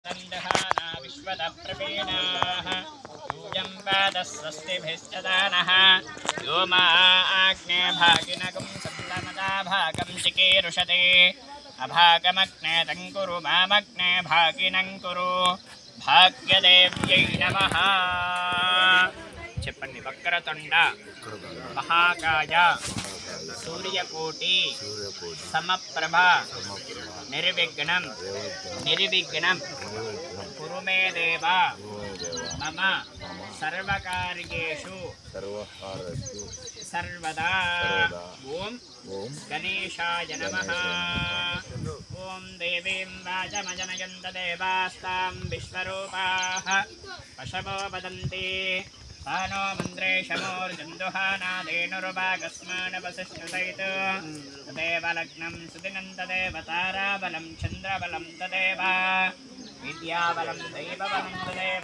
संदहाना विश्वतप्रवीणाः यूयं पादस्वस्तिभिश्चदानः यो मा आग्ने भागिनगुं सप्तमदा भागं चिकीर्षते अभागमग्ने तङ्कुरु मामग्ने भागिनं कुरु भाग्यदेव्यै नमः చెప్పండి వక్రతుండ మహాకాయ సూర్యకోటి సమప్రభ నిర్విఘ్నం కురు మే దేవ మమ సర్వకార్యేషు సర్వదా ఓం గణేశాయ నమః ఓం దేవీం వాచమజనయంత దేవాస్తాం విశ్వరూపాః పశవో వదంతి तानो मन्त्रेशमोर्जन्दुहानादेनुर्भागस्मानवसिष्ठुसहित तदेव लग्नं सुदिनं तदेव ताराबलं चन्द्रबलं तदेव विद्याबलं दैवबलं तदेव